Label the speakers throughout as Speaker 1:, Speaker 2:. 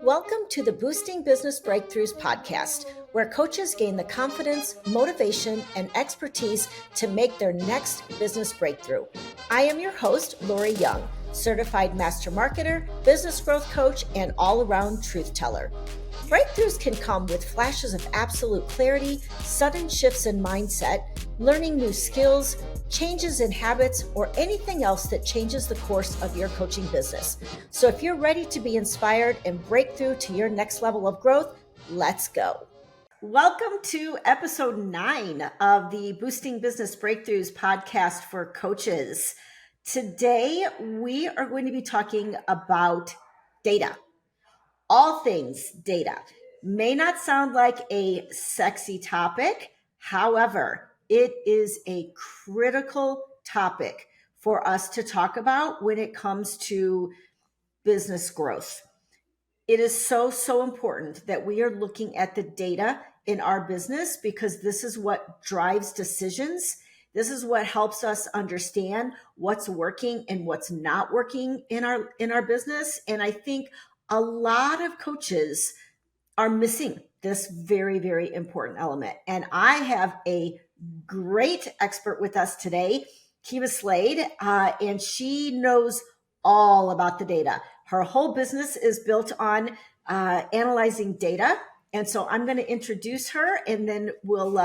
Speaker 1: Welcome to the Boosting Business Breakthroughs podcast, where coaches gain the confidence, motivation, and expertise to make their next business breakthrough. I am your host, Lori Young, certified master marketer, business growth coach, and all-around truth teller. Breakthroughs can come with flashes of absolute clarity, sudden shifts in mindset, learning new skills, changes in habits, or anything else that changes the course of your coaching business. So if you're ready to be inspired and break through to your next level of growth, let's go. Welcome to episode 9 of the Boosting Business Breakthroughs podcast for coaches. Today, we are going to be talking about data. All things data. May not sound like a sexy topic. However, it is a critical topic for us to talk about when it comes to business growth. It is so important that we are looking at the data in our business because this is what drives decisions. This is what helps us understand what's working and what's not working in our business. And I think a lot of coaches are missing this very important element. And I have a great expert with us today, Kiva Slade, and she knows all about the data. Her whole business is built on analyzing data. And so I'm going to introduce her and then we'll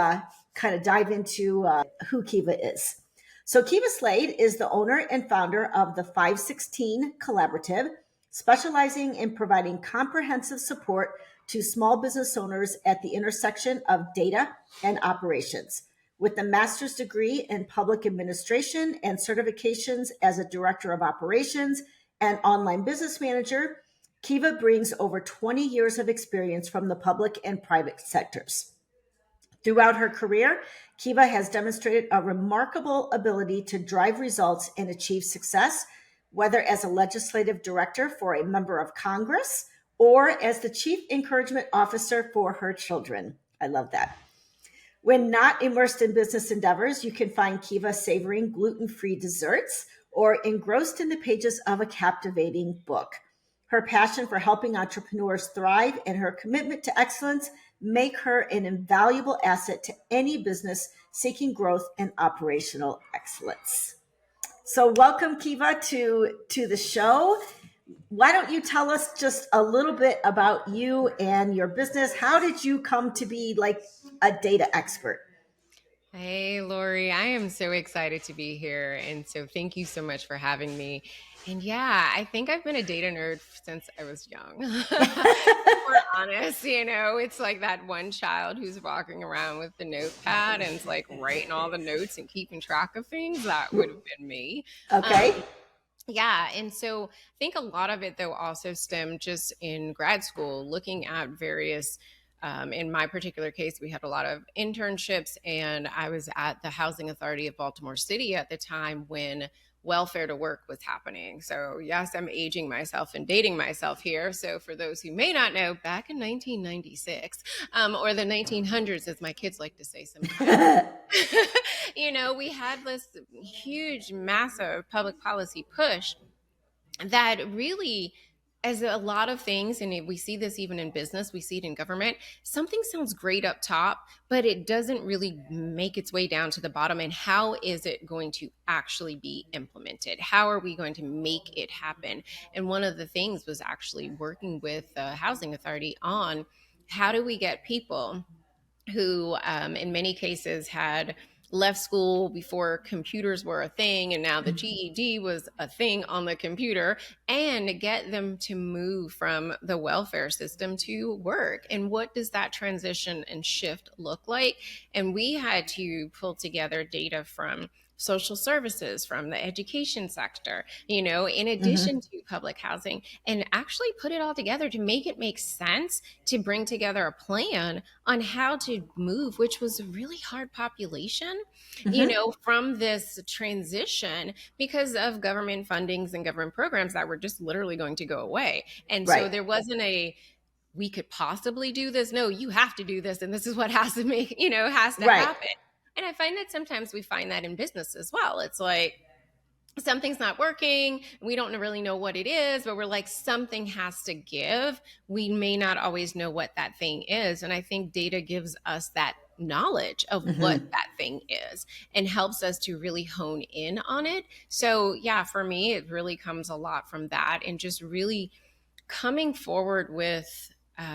Speaker 1: kind of dive into who Kiva is. So Kiva Slade is the owner and founder of the 516 Collaborative, specializing in providing comprehensive support to small business owners at the intersection of data and operations. With a master's degree in public administration and certifications as a director of operations and online business manager, Kiva brings over 20 years of experience from the public and private sectors. Throughout her career, Kiva has demonstrated a remarkable ability to drive results and achieve success, whether as a legislative director for a member of Congress or as the chief encouragement officer for her children. I love that. When not immersed in business endeavors, you can find Kiva savoring gluten-free desserts or engrossed in the pages of a captivating book. Her passion for helping entrepreneurs thrive and her commitment to excellence make her an invaluable asset to any business seeking growth and operational excellence. So welcome, Kiva, to the show. Why don't you tell us just a little bit about you and your business? How did you come to be like a data expert?
Speaker 2: Hey, Lori, I am so excited to be here. And so thank you so much for having me. And yeah, I think I've been a data nerd since I was young. We're honest, it's like that one child who's walking around with the notepad and it's like writing all the notes and keeping track of things. That would have been me.
Speaker 1: Okay.
Speaker 2: Yeah. And so I think a lot of it, though, also stemmed just in grad school, looking at various, in my particular case, we had a lot of internships, and I was at the Housing Authority of Baltimore City at the time when welfare to work was happening. So yes, I'm aging myself and dating myself here. So for those who may not know, back in 1996, or the 1900s, as my kids like to say sometimes, we had this huge, massive public policy push that really, as a lot of things, and we see this even in business, we see it in government, something sounds great up top, but it doesn't really make its way down to the bottom. And how is it going to actually be implemented? How are we going to make it happen? And one of the things was actually working with the Housing Authority on how do we get people who, in many cases, had left school before computers were a thing, and now the GED was a thing on the computer, and get them to move from the welfare system to work. And what does that transition and shift look like? And we had to pull together data from social services, from the education sector, in addition to public housing, and actually put it all together to make it make sense, to bring together a plan on how to move, which was a really hard population, from this transition because of government fundings and government programs that were just literally going to go away. And so there wasn't we could possibly do this. No, you have to do this. And this is what has to happen. And I find that sometimes we find that in business as well. It's like, something's not working. We don't really know what it is, but we're like, something has to give. We may not always know what that thing is. And I think data gives us that knowledge of what
Speaker 1: Mm-hmm.
Speaker 2: that thing is and helps us to really hone in on it. So, yeah, for me, it really comes a lot from that and just really coming forward with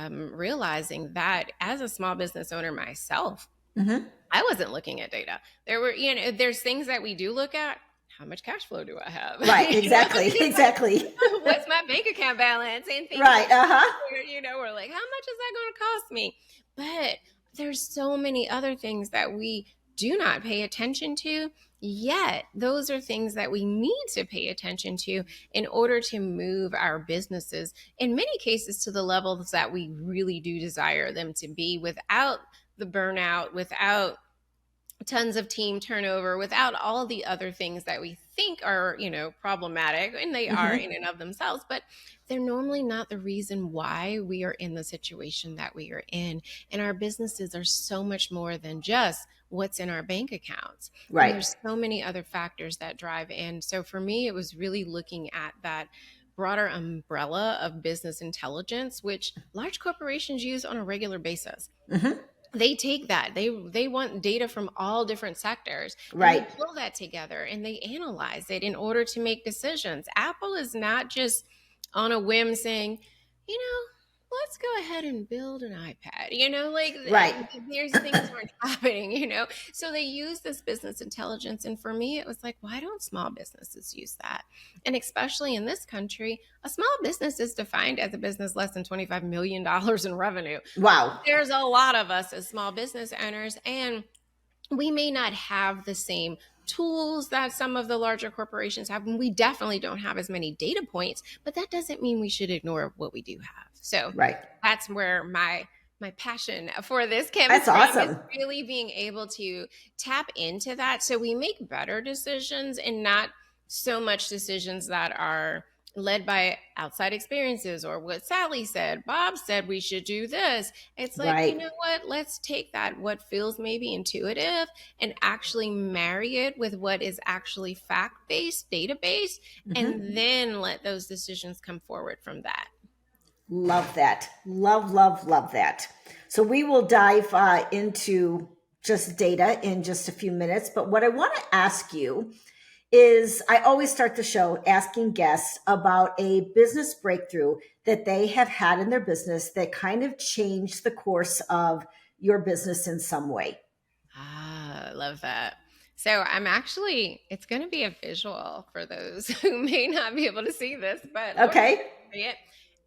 Speaker 2: realizing that as a small business owner myself,
Speaker 1: Mm-hmm.
Speaker 2: I wasn't looking at data. There were, there's things that we do look at. How much cash flow do I have?
Speaker 1: Right. Exactly. Exactly.
Speaker 2: What's my bank account balance and things
Speaker 1: Right.
Speaker 2: like that.
Speaker 1: Uh-huh.
Speaker 2: We're like, how much is that going to cost me? But there's so many other things that we do not pay attention to. Yet, those are things that we need to pay attention to in order to move our businesses, in many cases, to the levels that we really do desire them to be without the burnout, without tons of team turnover, without all the other things that we think are, problematic, and they are
Speaker 1: Mm-hmm.
Speaker 2: in and of themselves, but they're normally not the reason why we are in the situation that we are in. And our businesses are so much more than just what's in our bank accounts. And
Speaker 1: Right.
Speaker 2: there's so many other factors that drive in. So for me, it was really looking at that broader umbrella of business intelligence, which large corporations use on a regular basis.
Speaker 1: Mm-hmm.
Speaker 2: They take that, they want data from all different sectors, and they
Speaker 1: Right.
Speaker 2: pull that together and they analyze it in order to make decisions. Apple is not just on a whim saying, you know let's go ahead and build an iPad, like
Speaker 1: Right.
Speaker 2: there's things aren't happening, so they use this business intelligence. And for me, it was like, why don't small businesses use that? And especially in this country, a small business is defined as a business less than $25 million in revenue.
Speaker 1: Wow.
Speaker 2: There's a lot of us as small business owners, and we may not have the same tools that some of the larger corporations have. And we definitely don't have as many data points, but that doesn't mean we should ignore what we do have. So
Speaker 1: Right.
Speaker 2: that's where my passion for this comes
Speaker 1: That's
Speaker 2: from, is
Speaker 1: awesome.
Speaker 2: really being able to tap into that so we make better decisions, and not so much decisions that are led by outside experiences or what Sally said, Bob said we should do this. It's like, you
Speaker 1: Right.
Speaker 2: know what? Let's take that, what feels maybe intuitive, and actually marry it with what is actually fact based, data based,
Speaker 1: Mm-hmm.
Speaker 2: and then let those decisions come forward from that.
Speaker 1: Love that. Love, love, love that. So we will dive into just data in just a few minutes. But what I want to ask you is, I always start the show asking guests about a business breakthrough that they have had in their business that kind of changed the course of your business in some way.
Speaker 2: I love that. So it's going to be a visual for those who may not be able to see this, but Lori can
Speaker 1: Okay.
Speaker 2: see it.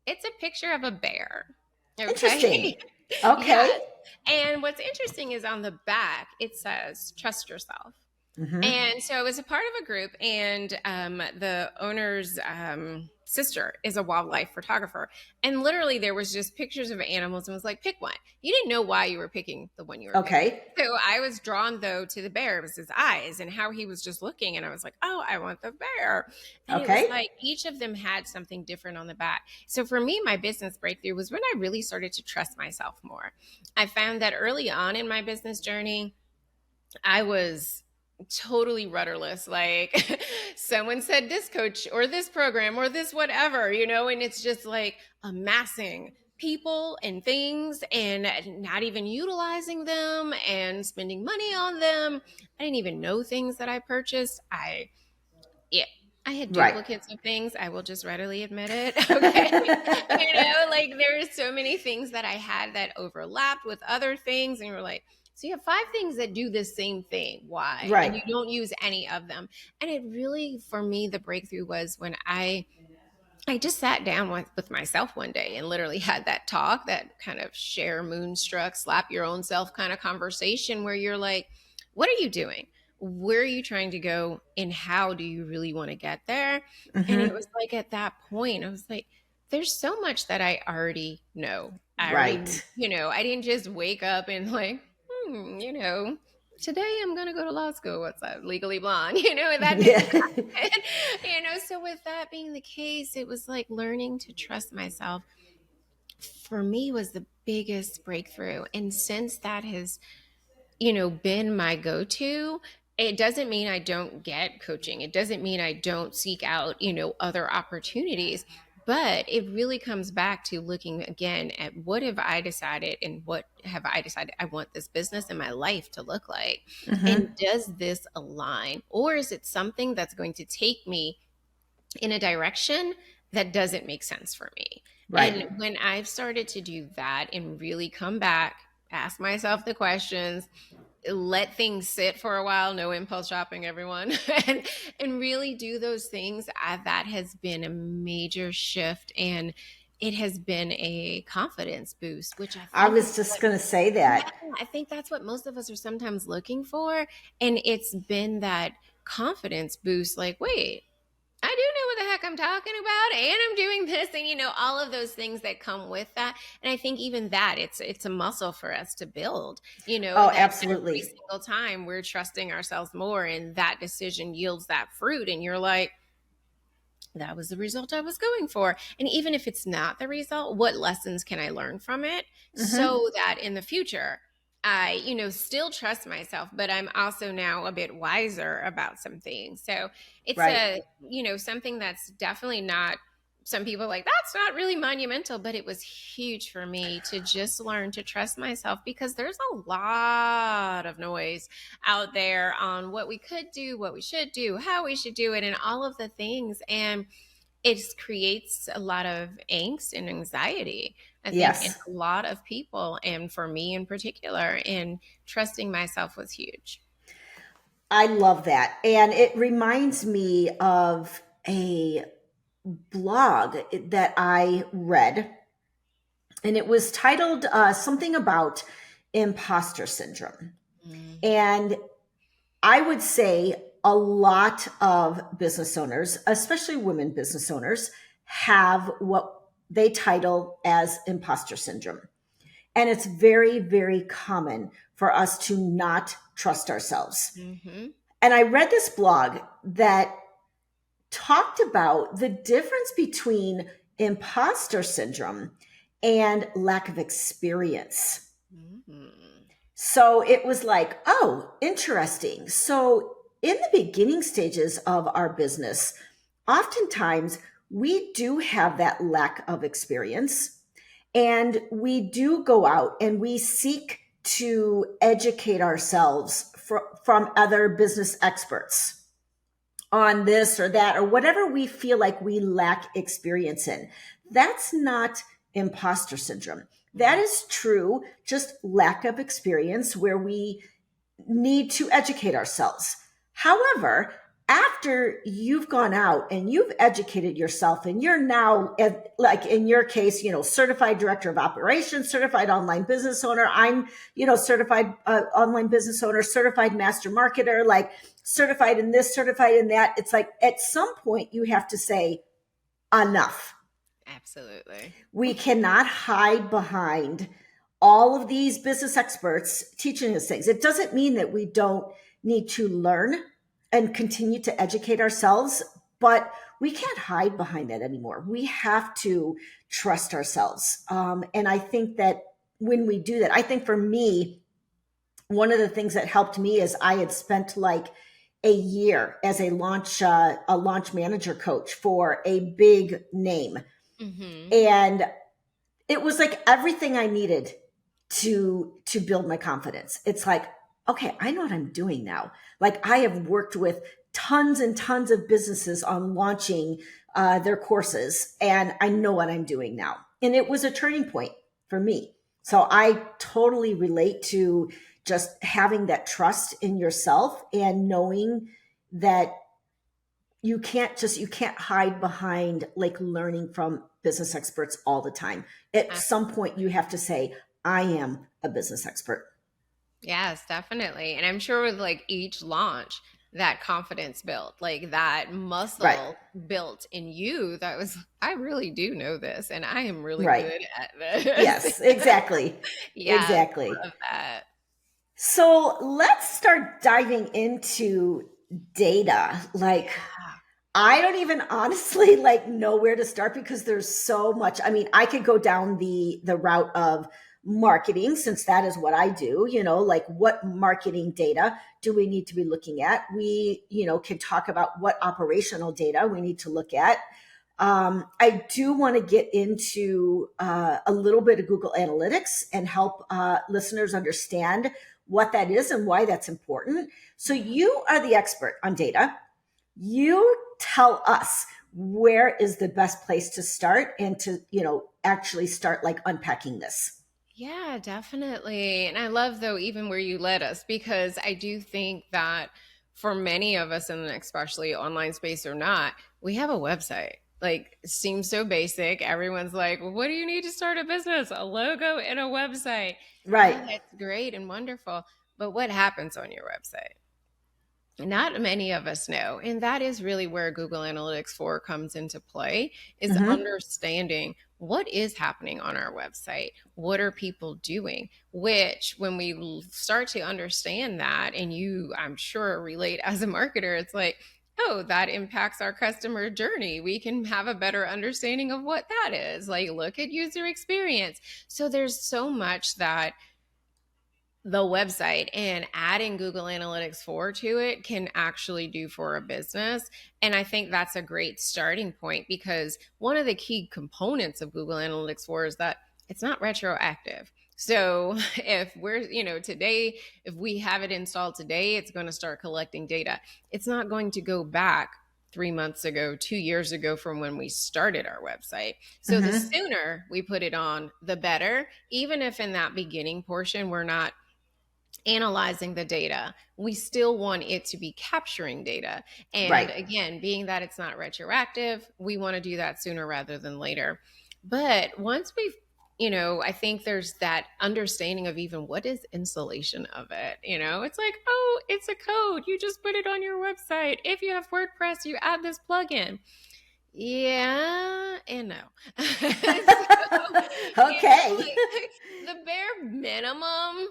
Speaker 2: It's a picture of a bear.
Speaker 1: Interesting.
Speaker 2: Okay.
Speaker 1: Okay.
Speaker 2: Yes. And what's interesting is on the back, it says, trust yourself.
Speaker 1: Mm-hmm.
Speaker 2: And so it was a part of a group, and the owner's sister is a wildlife photographer. And literally, there was just pictures of animals, and was like, pick one. You didn't know why you were picking the one you were picking.
Speaker 1: Okay.
Speaker 2: So I was drawn, though, to the bear. It was his eyes and how he was just looking. And I was like, oh, I want the bear. And it was
Speaker 1: Okay.
Speaker 2: like each of them had something different on the back. So for me, my business breakthrough was when I really started to trust myself more. I found that early on in my business journey, I was totally rudderless. Like someone said this coach or this program or this whatever, and it's just like amassing people and things and not even utilizing them and spending money on them. I didn't even know things that I purchased. Yeah, I had
Speaker 1: Right.
Speaker 2: duplicates of things. I will just readily admit it. Okay. Like there's so many things that I had that overlapped with other things. And you're like, so you have 5 things that do the same thing. Why? And
Speaker 1: Right.
Speaker 2: you don't use any of them. And it really, for me, the breakthrough was when I just sat down with myself one day and literally had that talk, that kind of share moonstruck, slap your own self kind of conversation where you're like, what are you doing? Where are you trying to go? And how do you really want to get there? And it
Speaker 1: Mm-hmm.
Speaker 2: was like at that point, I was like, there's so much that I already know. I already,
Speaker 1: Right.
Speaker 2: I didn't just wake up and like, today I'm going to go to law school. What's that? Legally Blonde, that didn't
Speaker 1: Yeah.
Speaker 2: happen. So with that being the case, it was like learning to trust myself for me was the biggest breakthrough. And since that has, been my go-to, It doesn't mean I don't get coaching. It doesn't mean I don't seek out, other opportunities. But it really comes back to looking again at what have I decided and what have I decided I want this business and my life to look like? And
Speaker 1: Mm-hmm.
Speaker 2: does this align? Or is it something that's going to take me in a direction that doesn't make sense for me? And
Speaker 1: Right.
Speaker 2: when I've started to do that and really come back, ask myself the questions, let things sit for a while, no impulse shopping, everyone, and really do those things, that has been a major shift, and it has been a confidence boost, which I
Speaker 1: I
Speaker 2: think is
Speaker 1: was just
Speaker 2: what,
Speaker 1: going to say
Speaker 2: yeah,
Speaker 1: that.
Speaker 2: I think that's what most of us are sometimes looking for. And it's been that confidence boost, like, wait, I do know what the heck I'm talking about, and I'm doing this, and all of those things that come with that. And I think even that, it's a muscle for us to build.
Speaker 1: Oh,
Speaker 2: That every
Speaker 1: absolutely.
Speaker 2: single time we're trusting ourselves more, and that decision yields that fruit, and you're like, that was the result I was going for. And even if it's not the result, what lessons can I learn from it
Speaker 1: Mm-hmm.
Speaker 2: so that in the future I, still trust myself, but I'm also now a bit wiser about some things. So it's
Speaker 1: Right.
Speaker 2: something that's definitely not, some people are like, that's not really monumental, but it was huge for me to just learn to trust myself, because there's a lot of noise out there on what we could do, what we should do, how we should do it, and all of the things. And it creates a lot of angst and anxiety, I think, in
Speaker 1: Yes.
Speaker 2: a lot of people. And for me in particular, and trusting myself was huge.
Speaker 1: I love that. And it reminds me of a blog that I read, and it was titled something about imposter syndrome.
Speaker 2: Mm,
Speaker 1: And I would say a lot of business owners, especially women business owners, have what they title as imposter syndrome. And it's very, very common for us to not trust ourselves.
Speaker 2: mhm,
Speaker 1: And I read this blog that talked about the difference between imposter syndrome and lack of experience.
Speaker 2: mhm,
Speaker 1: So it was like, oh, interesting. So in the beginning stages of our business, oftentimes we do have that lack of experience, and we do go out and we seek to educate ourselves from other business experts on this or that or whatever we feel like we lack experience in. That's not imposter syndrome. That
Speaker 2: mhm.
Speaker 1: is true, just lack of experience where we need to educate ourselves. However, after you've gone out and you've educated yourself and you're now, like in your case, certified director of operations, certified online business owner, I'm, certified online business owner, certified master marketer, like certified in this, certified in that. It's like at some point you have to say enough.
Speaker 2: Absolutely.
Speaker 1: We cannot hide behind all of these business experts teaching us things. It doesn't mean that we don't need to learn and continue to educate ourselves, but we can't hide behind that anymore. We have to trust ourselves. And I think that when we do that, I think for me, one of the things that helped me is I had spent like a year as a launch manager coach for a big name,
Speaker 2: Mhm.
Speaker 1: and it was like everything I needed to build my confidence. It's like, okay, I know what I'm doing now. Like I have worked with tons and tons of businesses on launching their courses, and I know what I'm doing now. And it was a turning point for me. So I totally relate to just having that trust in yourself and knowing that you can't hide behind like learning from business experts all the time. At some point you have to say, I am a business expert.
Speaker 2: Yes, definitely. And I'm sure with like each launch, that confidence built, like that
Speaker 1: Right.
Speaker 2: muscle built in you, that was, I really do know this and I am really
Speaker 1: Right.
Speaker 2: good at this.
Speaker 1: Yes, exactly.
Speaker 2: Yes,
Speaker 1: Exactly.
Speaker 2: love that.
Speaker 1: So let's start diving into data. Like
Speaker 2: Yeah.
Speaker 1: I don't even honestly like know where to start because there's so much. I mean, I could go down the route of marketing, since that is what I do, like what marketing data do we need to be looking at? We, can talk about what operational data we need to look at. I do want to get into a little bit of Google Analytics and help listeners understand what that is and why that's important. So you are the expert on data. You tell us where is the best place to start and to, actually start like unpacking this.
Speaker 2: Yeah, definitely. And I love, though, even where you led us, because I do think that for many of us, and especially online space or not, we have a website. Like, it seems so basic. Everyone's like, well, what do you need to start a business? A logo and a website.
Speaker 1: Right.
Speaker 2: Yeah, that's great and wonderful. But what happens on your website? Not many of us know. And that is really where Google Analytics 4 comes into play, is
Speaker 1: Mm-hmm.
Speaker 2: understanding what is happening on our website. What are people doing? Which, when we start to understand that, and you, I'm sure, relate as a marketer, it's like, oh, that impacts our customer journey. We can have a better understanding of what that is. Like, look at user experience. So there's so much that the website and adding Google Analytics 4 to it can actually do for a business. And I think that's a great starting point, because one of the key components of Google Analytics 4 is that it's not retroactive. So if we're, today, if we have it installed today, it's going to start collecting data. It's not going to go back 3 months ago, 2 years ago from when we started our website. So the
Speaker 1: Mm-hmm.
Speaker 2: sooner we put it on, the better, even if in that beginning portion, we're not analyzing the data. We still want it to be capturing data. And
Speaker 1: Right.
Speaker 2: again, being that it's not retroactive, we want to do that sooner rather than later. But once we've, I think there's that understanding of even what is installation of it. It's like, oh, it's a code. You just put it on your website. If you have WordPress, you add this plugin. Yeah and no. So,
Speaker 1: Okay.
Speaker 2: like the bare minimum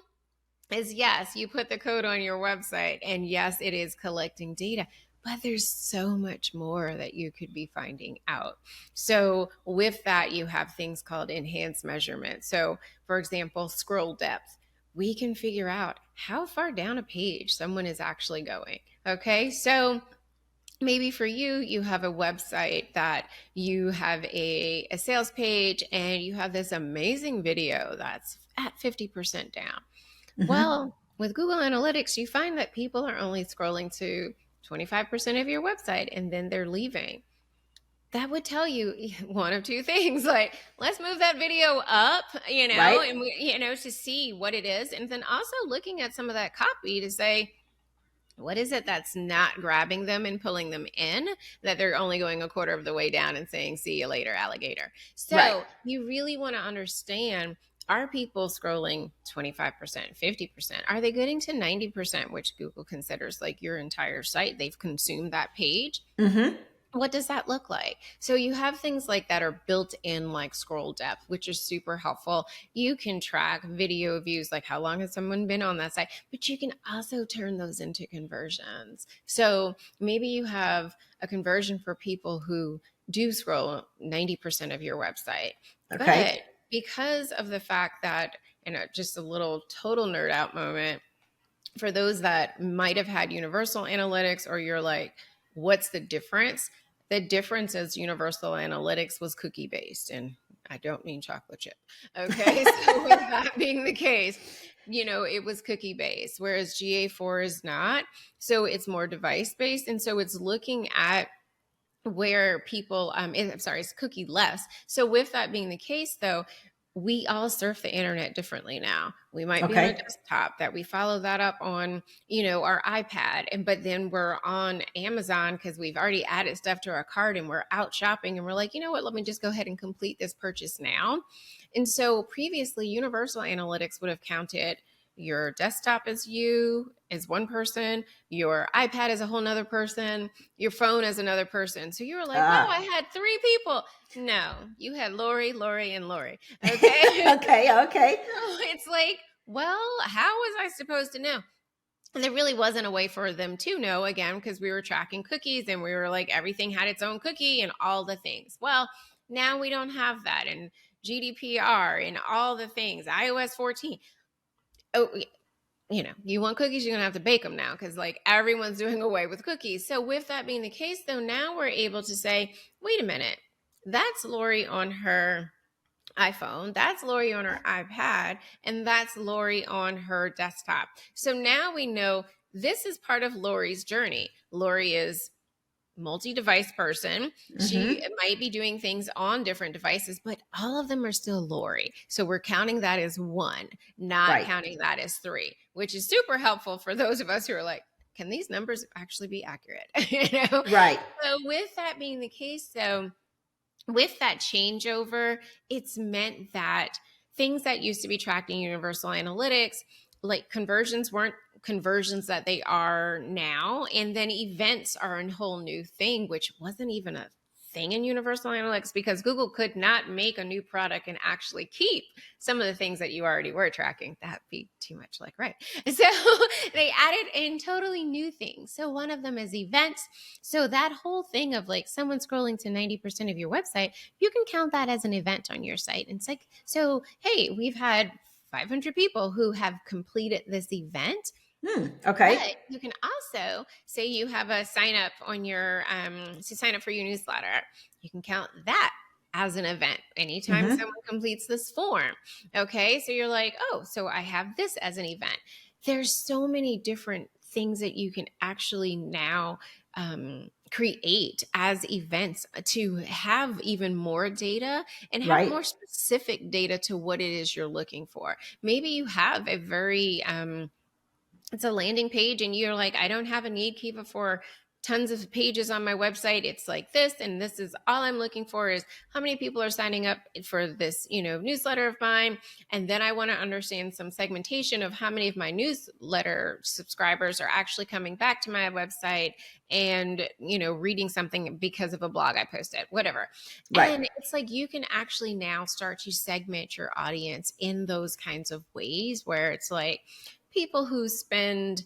Speaker 2: is, yes, you put the code on your website, and yes, it is collecting data, but there's so much more that you could be finding out. So with that, you have things called enhanced measurement. So for example, scroll depth. We can figure out how far down a page someone is actually going. Okay, so maybe for you, you have a website that you have a sales page, and you have this amazing video that's at 50% down.
Speaker 1: Mm-hmm.
Speaker 2: Well, with Google Analytics, you find that people are only scrolling to 25% of your website, and then they're leaving. That would tell you one of two things. Like, let's move that video up,
Speaker 1: Right.
Speaker 2: and to see what it is. And then also looking at some of that copy to say, what is it that's not grabbing them and pulling them in, that they're only going a quarter of the way down and saying, see you later, alligator?
Speaker 1: Right.
Speaker 2: So you really want to understand, are people scrolling 25%, 50%? Are they getting to 90%, which Google considers like your entire site? They've consumed that page.
Speaker 1: Mm-hmm.
Speaker 2: What does that look like? So you have things like that are built in, like scroll depth, which is super helpful. You can track video views, like how long has someone been on that site, but you can also turn those into conversions. So maybe you have a conversion for people who do scroll 90% of your website,
Speaker 1: Okay.
Speaker 2: but because of the fact that, just a little total nerd out moment, for those that might have had Universal Analytics, or you're like, what's the difference? The difference is Universal Analytics was cookie based, and I don't mean chocolate chip. Okay. So with that being the case, it was cookie based, whereas GA4 is not. So it's more device based. And so it's looking at where people, I'm sorry, it's cookie less. So with that being the case, though, we all surf the internet differently now. We might be on a
Speaker 1: Okay.
Speaker 2: desktop, that we follow that up on, our iPad, but then we're on Amazon because we've already added stuff to our cart, and we're out shopping, and we're like, you know what, let me just go ahead and complete this purchase now. And so previously, Universal Analytics would have counted your desktop as you, as one person, your iPad as a whole nother person, your phone as another person. So you were like, wow, I
Speaker 1: Ah.
Speaker 2: had three people. No, you had Lori, and Lori. Okay.
Speaker 1: Okay. Okay.
Speaker 2: So it's like, well, how was I supposed to know? And there really wasn't a way for them to know, again, because we were tracking cookies, and we were like, everything had its own cookie and all the things. Well, now we don't have that. And GDPR and all the things, iOS 14. Oh, you want cookies, you're going to have to bake them now because like everyone's doing away with cookies. So with that being the case, though, now we're able to say, wait a minute, that's Lori on her iPhone, that's Lori on her iPad, and that's Lori on her desktop. So now we know this is part of Lori's journey. Lori is multi-device person. She might be doing things on different devices, but all of them are still Lori. So we're counting that as one, not counting that as three, which is super helpful for those of us who are like, can these numbers actually be accurate?
Speaker 1: Right.
Speaker 2: So with that being the case, though, with that changeover, it's meant that things that used to be tracked in Universal Analytics, like conversions, weren't conversions that they are now. And then events are a whole new thing, which wasn't even a thing in Universal Analytics because Google could not make a new product and actually keep some of the things that you already were tracking. That'd be too much like, right. So they added in totally new things. So one of them is events. So that whole thing of like someone scrolling to 90% of your website, you can count that as an event on your site. And it's like, so, hey, we've had 500 people who have completed this event.
Speaker 1: Okay.
Speaker 2: But you can also say you have a sign up on your sign up for your newsletter. You can count that as an event anytime someone completes this form. Okay, so you're like, oh, so I have this as an event. There's so many different things that you can actually now create as events to have even more data and have more specific data to what it is you're looking for. Maybe you have a very it's a landing page and you're like, I don't have a need, Kiva, for tons of pages on my website. It's like this, and this is all I'm looking for is how many people are signing up for this, newsletter of mine. And then I want to understand some segmentation of how many of my newsletter subscribers are actually coming back to my website and, reading something because of a blog I posted, whatever. Right. And it's like, you can actually now start to segment your audience in those kinds of ways where it's like, people who spend,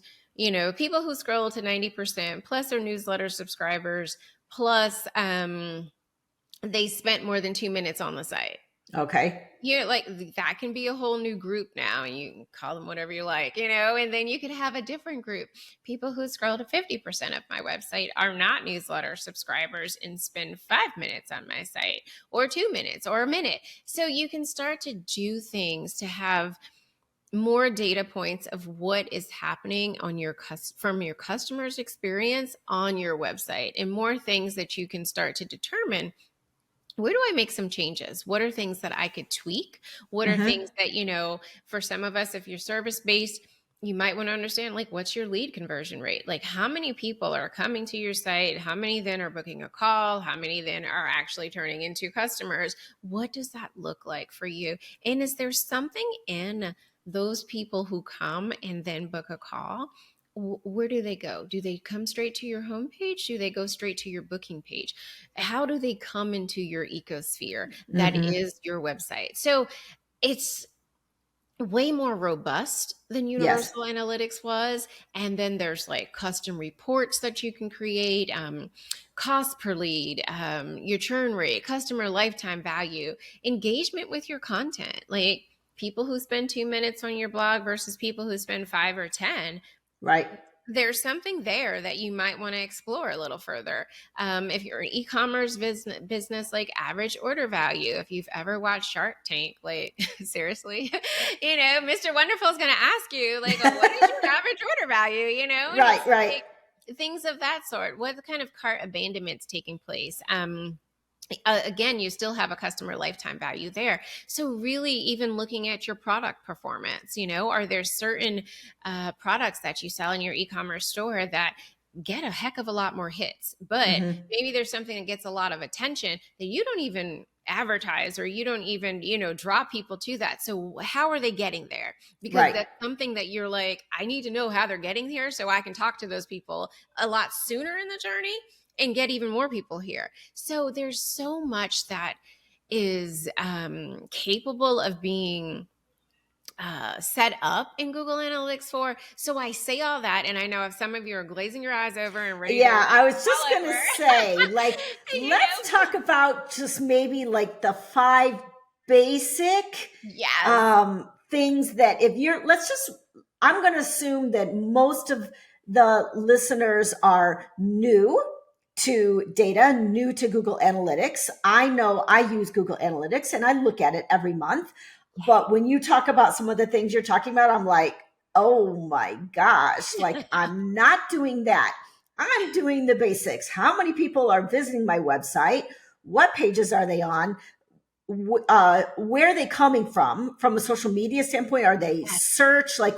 Speaker 2: people who scroll to 90% plus their newsletter subscribers, plus they spent more than 2 minutes on the site.
Speaker 1: Okay.
Speaker 2: Like that can be a whole new group now. You can call them whatever you like, and then you could have a different group. People who scroll to 50% of my website are not newsletter subscribers and spend 5 minutes on my site or 2 minutes or a minute. So you can start to do things to have more data points of what is happening on from your customer's experience on your website, and more things that you can start to determine, where do I make some changes? What are things that I could tweak? What are things that, for some of us, if you're service-based, you might want to understand, like, what's your lead conversion rate? Like, how many people are coming to your site? How many then are booking a call? How many then are actually turning into customers? What does that look like for you? And is there something in those people who come and then book a call? Where do they go? Do they come straight to your homepage? Do they go straight to your booking page? How do they come into your ecosphere that is your website? So it's way more robust than Universal Analytics was. And then there's like custom reports that you can create, cost per lead, your churn rate, customer lifetime value, engagement with your content. Like, people who spend 2 minutes on your blog versus people who spend 5 or 10.
Speaker 1: Right.
Speaker 2: There's something there that you might want to explore a little further. If you're an e-commerce business, like average order value, if you've ever watched Shark Tank, like seriously, Mr. Wonderful is going to ask you, like, oh, what is your average order value?
Speaker 1: Right.
Speaker 2: Like, things of that sort. What kind of cart abandonment's taking place? Again, you still have a customer lifetime value there. So really, even looking at your product performance, are there certain products that you sell in your e-commerce store that get a heck of a lot more hits, but maybe there's something that gets a lot of attention that you don't even advertise, or you don't even, draw people to that. So how are they getting there? Because that's something that you're like, I need to know how they're getting here so I can talk to those people a lot sooner in the journey and get even more people here. So there's so much that is capable of being set up in Google Analytics for. So I say all that, and I know if some of you are glazing your eyes over and ready.
Speaker 1: Yeah, I was just going to say, like, let's talk about just maybe like the 5 basic
Speaker 2: Yes.
Speaker 1: things that if you're, I'm going to assume that most of the listeners are new to data, new to Google Analytics. I know I use Google Analytics and I look at it every month. But when you talk about some of the things you're talking about, I'm like, oh my gosh, like I'm not doing that. I'm doing the basics. How many people are visiting my website? What pages are they on? Where are they coming from a social media standpoint? Are they search? Like,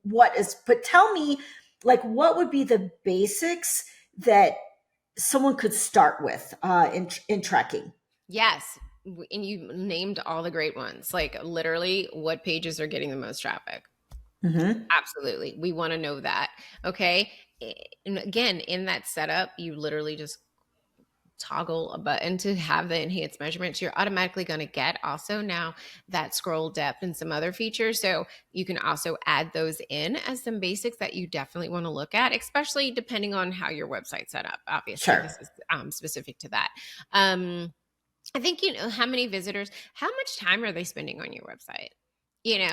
Speaker 1: what is, but tell me, like, what would be the basics that someone could start with in tracking?
Speaker 2: Yes. And you named all the great ones. Like literally, what pages are getting the most traffic?
Speaker 1: Mm-hmm.
Speaker 2: Absolutely. We want to know that. Okay. And again, in that setup, you literally just toggle a button to have the enhanced measurements. You're automatically going to get also now that scroll depth and some other features. So you can also add those in as some basics that you definitely want to look at, especially depending on how your website's set up. Obviously,
Speaker 1: Sure.
Speaker 2: this is specific to that. I think, how many visitors, how much time are they spending on your website?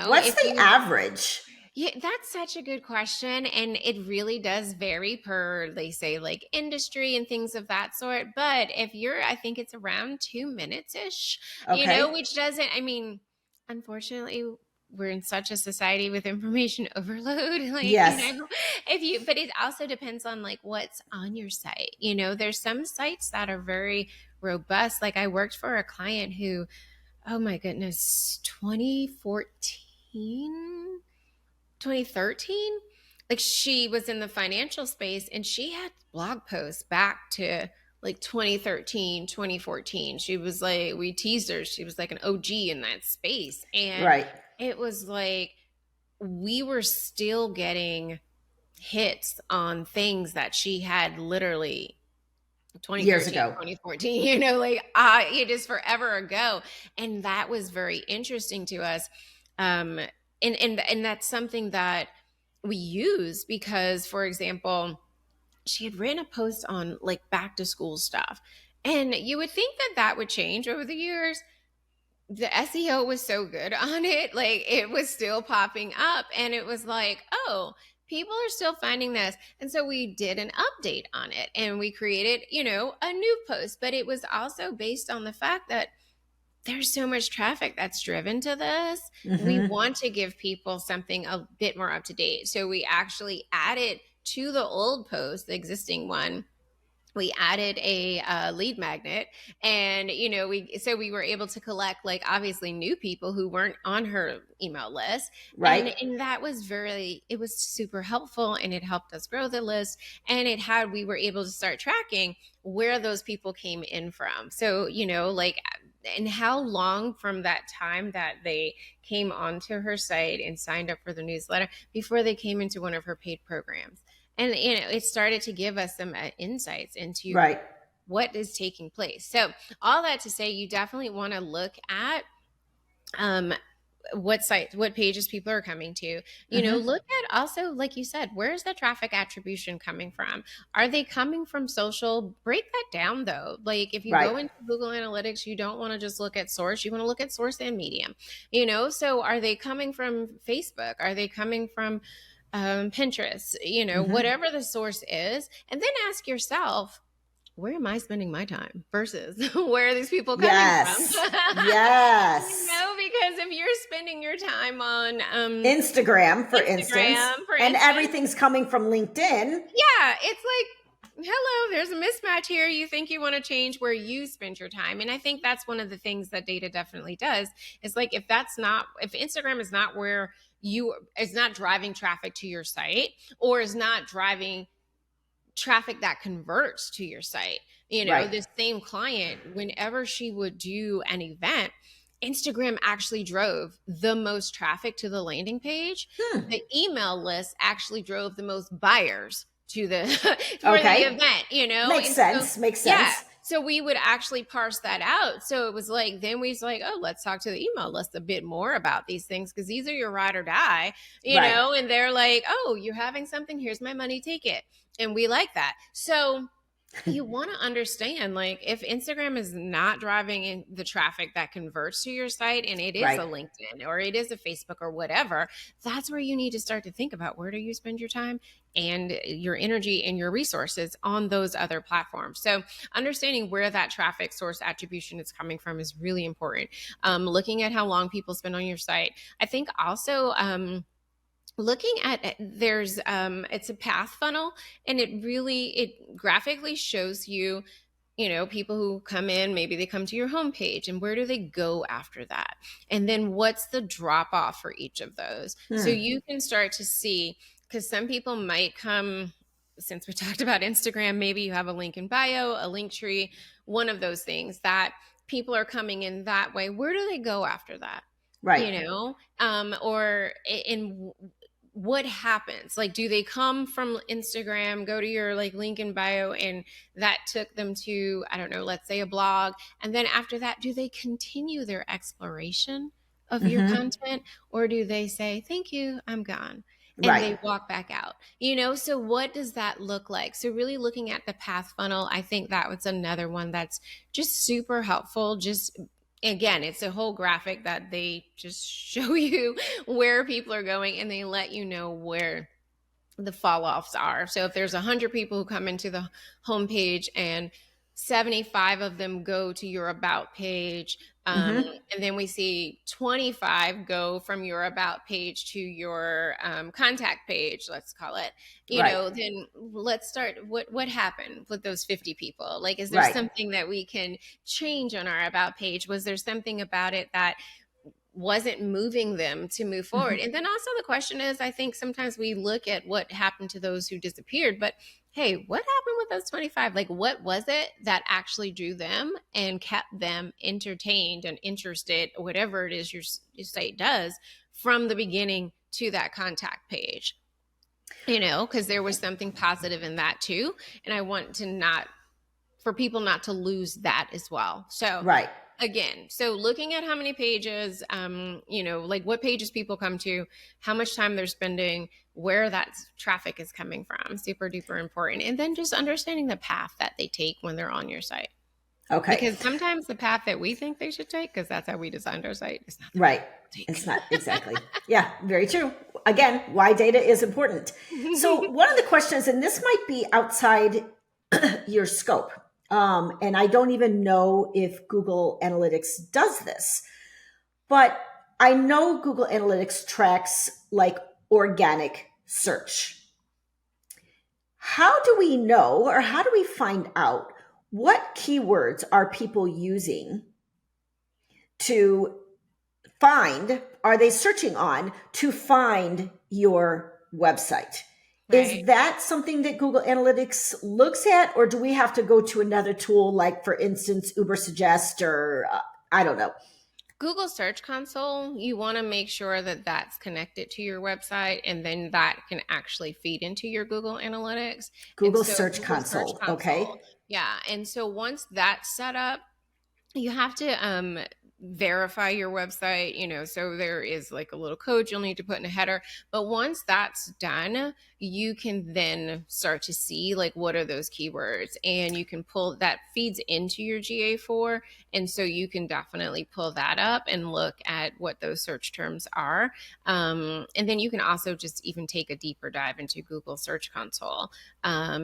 Speaker 1: What's
Speaker 2: If
Speaker 1: the
Speaker 2: you,
Speaker 1: average?
Speaker 2: yeah, that's such a good question. And it really does vary per, they say, like industry and things of that sort. But I think it's around 2 minutes ish,
Speaker 1: Okay.
Speaker 2: which doesn't, I mean, unfortunately, we're in such a society with information overload. Like,
Speaker 1: Yes.
Speaker 2: but it also depends on like what's on your site. There's some sites that are very robust. Like I worked for a client who, oh my goodness, 2013, like she was in the financial space and she had blog posts back to like 2013, 2014. She was like, we teased her, she was like an OG in that space. And
Speaker 1: Right.
Speaker 2: it was like we were still getting hits on things that she had literally
Speaker 1: Years
Speaker 2: 2013,
Speaker 1: ago.
Speaker 2: 2014, it is forever ago. And that was very interesting to us. And that's something that we use because, for example, she had written a post on like back to school stuff. And you would think that that would change over the years. The SEO was so good on it. Like it was still popping up and it was like, oh, people are still finding this. And so we did an update on it and we created, a new post, but it was also based on the fact that there's so much traffic that's driven to this. We
Speaker 1: Mm-hmm.
Speaker 2: want to give people something a bit more up to date. So we actually added to the old post, the existing one, we added a lead magnet. And we were able to collect like obviously new people who weren't on her email list. and
Speaker 1: Right.
Speaker 2: and that was it was super helpful and it helped us grow the list. And we were able to start tracking where those people came in from. So like, and how long from that time that they came onto her site and signed up for the newsletter before they came into one of her paid programs. And it started to give us some insights into
Speaker 1: Right.
Speaker 2: what is taking place. So all that to say, you definitely want to look at what pages people are coming to.
Speaker 1: Mm-hmm.
Speaker 2: Look at also, like you said, where's the traffic attribution coming from? Are they coming from social? Break that down though. Like if you
Speaker 1: Right.
Speaker 2: go into Google Analytics, you don't want to just look at source, you want to look at source and medium. So are they coming from Facebook? Are they coming from Pinterest?
Speaker 1: Mm-hmm.
Speaker 2: Whatever the source is, and then ask yourself, where am I spending my time versus where are these people coming from?
Speaker 1: Yes. Yes.
Speaker 2: Because if you're spending your time on
Speaker 1: Instagram, for instance,
Speaker 2: Instagram, for
Speaker 1: and
Speaker 2: instance,
Speaker 1: everything's coming from LinkedIn.
Speaker 2: yeah, it's like, hello, there's a mismatch here. You think you want to change where you spend your time. And I think that's one of the things that data definitely does. It's like, if Instagram is not where is not driving traffic to your site or is not driving traffic that converts to your site.
Speaker 1: Right.
Speaker 2: This same client, whenever she would do an event, Instagram actually drove the most traffic to the landing page.
Speaker 1: Hmm.
Speaker 2: The email list actually drove the most buyers to the for the
Speaker 1: Okay.
Speaker 2: event,
Speaker 1: Makes
Speaker 2: And so,
Speaker 1: sense. Makes
Speaker 2: yeah.
Speaker 1: sense.
Speaker 2: So we would actually parse that out. So it was like, then we was like, oh, let's talk to the email list a bit more about these things because these are your ride or die,
Speaker 1: Right.
Speaker 2: and they're like, oh, you're having something, here's my money, take it. And we like that. So you want to understand, like, if Instagram is not driving in the traffic that converts to your site, and it is a
Speaker 1: Right.
Speaker 2: LinkedIn or it is a Facebook or whatever, that's where you need to start to think about, where do you spend your time and your energy and your resources on those other platforms. So understanding where that traffic source attribution is coming from is really important. Looking at how long people spend on your site. I think also, looking at, there's it's a path funnel, and it graphically shows you, people who come in, maybe they come to your homepage, and where do they go after that, and then what's the drop off for each of those, so
Speaker 1: Hmm.
Speaker 2: you can start to see, because some people might come, since we talked about Instagram, maybe you have a link in bio, a link tree, one of those things that people are coming in that way. Where do they go after that?
Speaker 1: Right.
Speaker 2: Or in what happens, like, do they come from Instagram, go to your like link in bio, and that took them to, I don't know, let's say a blog, and then after that, do they continue their exploration of your
Speaker 1: Hmm.
Speaker 2: content, or do they say thank you, I'm gone, and
Speaker 1: Right.
Speaker 2: they walk back out? So what does that look like? So really looking at the path funnel, I think that was another one that's just super helpful. Just, again, it's a whole graphic that they just show you where people are going, and they let you know where the fall offs are. So if there's 100 people who come into the homepage and 75 of them go to your about page,
Speaker 1: Hmm.
Speaker 2: and then we see 25 go from your about page to your contact page, let's call it,
Speaker 1: Right.
Speaker 2: then let's start. What happened with those 50 people? Like, is there
Speaker 1: Right.
Speaker 2: something that we can change on our about page? Was there something about it that wasn't moving them to move
Speaker 1: Hmm.
Speaker 2: forward? And then also the question is, I think sometimes we look at what happened to those who disappeared, but hey, what happened with those 25? Like, what was it that actually drew them and kept them entertained and interested, or whatever it is your site does, from the beginning to that contact page? Because there was something positive in that too. And I want to not, for people not to lose that as well. So
Speaker 1: Right.
Speaker 2: again, so looking at how many pages, like what pages people come to, how much time they're spending, where that traffic is coming from, super duper important. And then just understanding the path that they take when they're on your site.
Speaker 1: Okay.
Speaker 2: Because sometimes the path that we think they should take, because that's how we designed our site, is not the
Speaker 1: Right. It's not exactly. Yeah, very true. Again, why data is important. So,
Speaker 2: path.
Speaker 1: one of the questions, and this might be outside your scope, and I don't even know if Google Analytics does this, but I know Google Analytics tracks like organic search. How do we know, or how do we find out what keywords are people using to find, are they searching on to find your website? Is
Speaker 2: Right.
Speaker 1: that something that Google Analytics looks at, or do we have to go to another tool like, for instance, Uber Suggest, or I don't know?
Speaker 2: Google Search Console, you want to make sure that that's connected to your website, and then that can actually feed into your Google Analytics. And
Speaker 1: Google
Speaker 2: so
Speaker 1: Search
Speaker 2: Google Search
Speaker 1: Console.
Speaker 2: Console,
Speaker 1: Okay.
Speaker 2: yeah. And so once that's set up, you have to verify your website, so there is like a little code you'll need to put in a header. But once that's done, you can then start to see like what are those keywords, and you can pull that, feeds into your GA4, and so you can definitely pull that up and look at what those search terms are. And then you can also just even take a deeper dive into Google Search Console,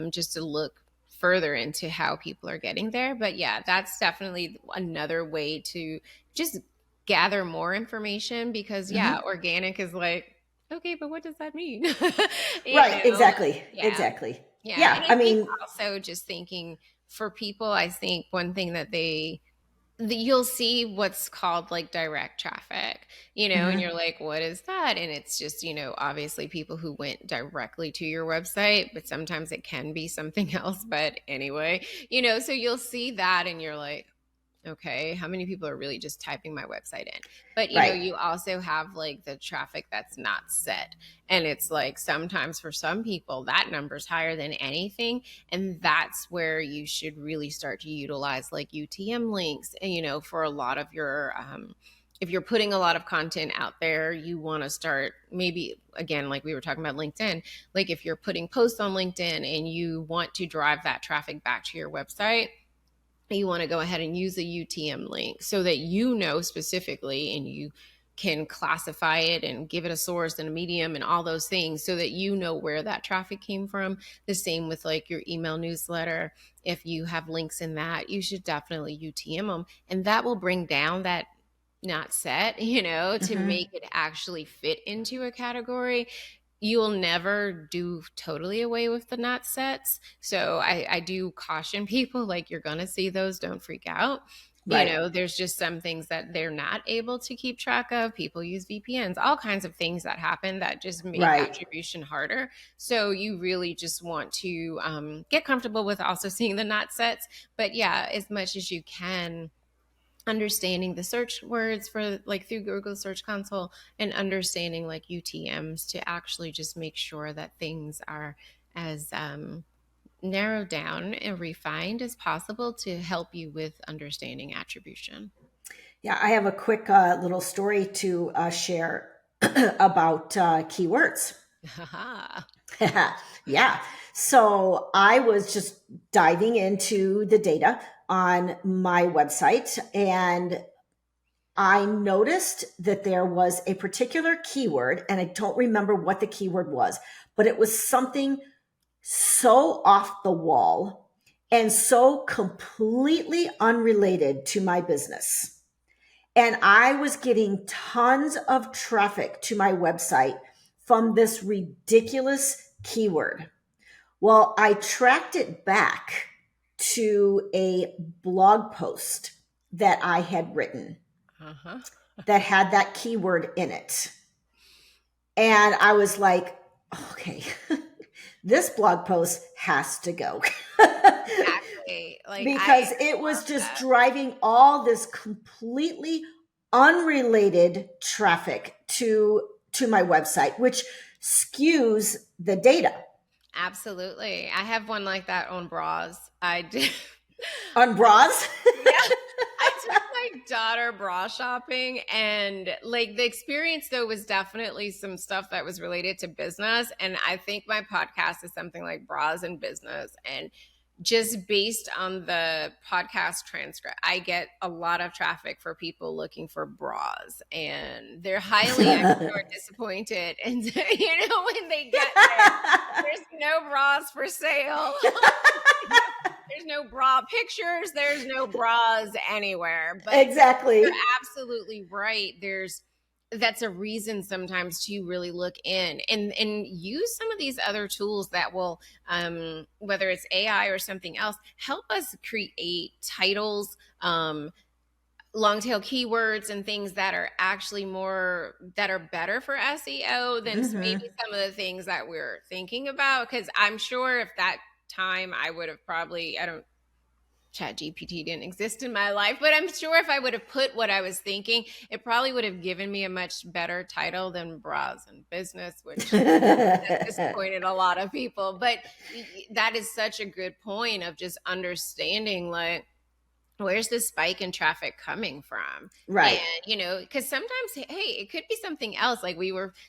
Speaker 2: just to look further into how people are getting there. But yeah, that's definitely another way to just gather more information, because yeah,
Speaker 1: Hmm.
Speaker 2: organic is like, okay, but what does that mean? you
Speaker 1: Right.
Speaker 2: know
Speaker 1: Exactly.
Speaker 2: yeah.
Speaker 1: Exactly.
Speaker 2: Yeah,
Speaker 1: Yeah.
Speaker 2: and I
Speaker 1: I
Speaker 2: think
Speaker 1: mean,
Speaker 2: also just thinking, for people, I think one thing that you'll see what's called like direct traffic, and
Speaker 1: mhm.
Speaker 2: you're like, what is that? And it's just, obviously people who went directly to your website, but sometimes it can be something else. But anyway, so you'll see that and you're like, okay, how many people are really just typing my website in? But
Speaker 1: Right.
Speaker 2: you also have like the traffic that's not set, and it's like sometimes for some people that number's higher than anything, and that's where you should really start to utilize like UTM links, and for a lot of your if you're putting a lot of content out there, you want to start maybe, again, like we were talking about LinkedIn, like if you're putting posts on LinkedIn and you want to drive that traffic back to your website, you want to go ahead and use a UTM link so that you know specifically, and you can classify it and give it a source and a medium and all those things so that you know where that traffic came from. The same with like your email newsletter. If you have links in that, you should definitely UTM them, and that will bring down that not set, to make it actually fit into a category. You'll never do totally away with the not sets. So I do caution people, like, you're going to see those, don't freak out.
Speaker 1: Right.
Speaker 2: There's just some things that they're not able to keep track of. People use VPNs, all kinds of things that happen that just make
Speaker 1: Right.
Speaker 2: attribution harder. So you really just want to get comfortable with also seeing the not sets. But yeah, as much as you can, understanding the search words for like through Google Search Console, and understanding like UTMs to actually just make sure that things are as narrowed down and refined as possible to help you with understanding attribution.
Speaker 1: Yeah, I have a quick little story to share about keywords. Yeah. So I was just diving into the data on my website, and I noticed that there was a particular keyword, and I don't remember what the keyword was, but it was something so off the wall and so completely unrelated to my business. And I was getting tons of traffic to my website from this ridiculous keyword. Well, I tracked it back to a blog post that I had written that had that keyword in it. And I was like, okay, this blog post has to go.
Speaker 2: Exactly.
Speaker 1: Because it was just driving all this completely unrelated traffic to my website, which skews the data.
Speaker 2: Absolutely. I have one like that on bras. I did.
Speaker 1: On bras?
Speaker 2: Yeah. I took my daughter bra shopping, and like the experience though was definitely some stuff that was related to business. And I think my podcast is something like bras and business. And just based on the podcast transcript, I get a lot of traffic for people looking for bras, and they're highly or disappointed. And when they get there's no bras for sale. There's no bra pictures. There's no bras anywhere. But
Speaker 1: exactly.
Speaker 2: You're absolutely right. That's a reason sometimes to really look in and use some of these other tools that will, whether it's AI or something else, help us create titles, long tail keywords and things that are actually that are better for SEO than maybe some of the things that we're thinking about. Because I'm sure if that time I would have probably, Chat GPT didn't exist in my life, but I'm sure if I would have put what I was thinking, it probably would have given me a much better title than bras and business, which has disappointed a lot of people. But that is such a good point of just understanding, like, where's this spike in traffic coming from?
Speaker 1: Right.
Speaker 2: And, because sometimes, hey, it could be something else. Like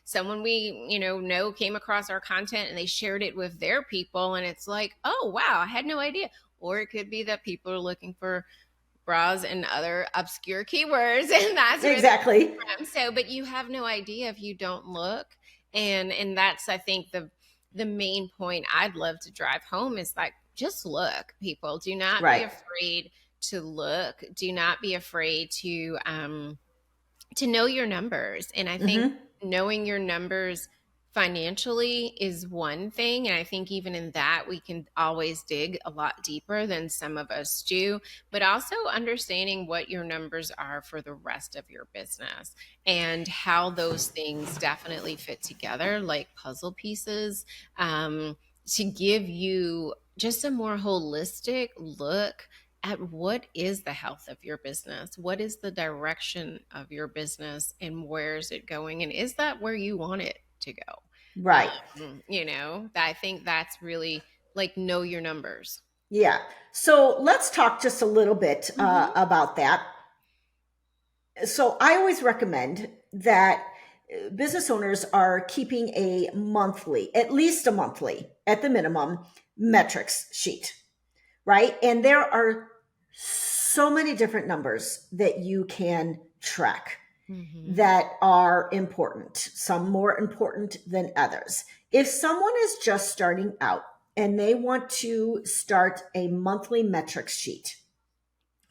Speaker 2: someone we, know came across our content and they shared it with their people. And it's like, oh, wow, I had no idea. Or it could be that people are looking for bras and other obscure keywords, and that's where
Speaker 1: exactly.
Speaker 2: from. So, but you have no idea if you don't look. And that's, I think, the main point I'd love to drive home is like, just look, people. Do not be afraid to look. Do not be afraid to know your numbers. And I think knowing your numbers financially is one thing. And I think even in that, we can always dig a lot deeper than some of us do, but also understanding what your numbers are for the rest of your business and how those things definitely fit together like puzzle pieces, to give you just a more holistic look at what is the health of your business, what is the direction of your business, and where is it going, and is that where you want it to go?
Speaker 1: Right.
Speaker 2: I think that's really like, know your numbers.
Speaker 1: Yeah. So let's talk just a little bit about that. So I always recommend that business owners are keeping a monthly, at least a monthly, at the minimum, metrics sheet, right? And there are so many different numbers that you can track
Speaker 2: Mm-hmm.
Speaker 1: that are important, some more important than others. If someone is just starting out and they want to start a monthly metrics sheet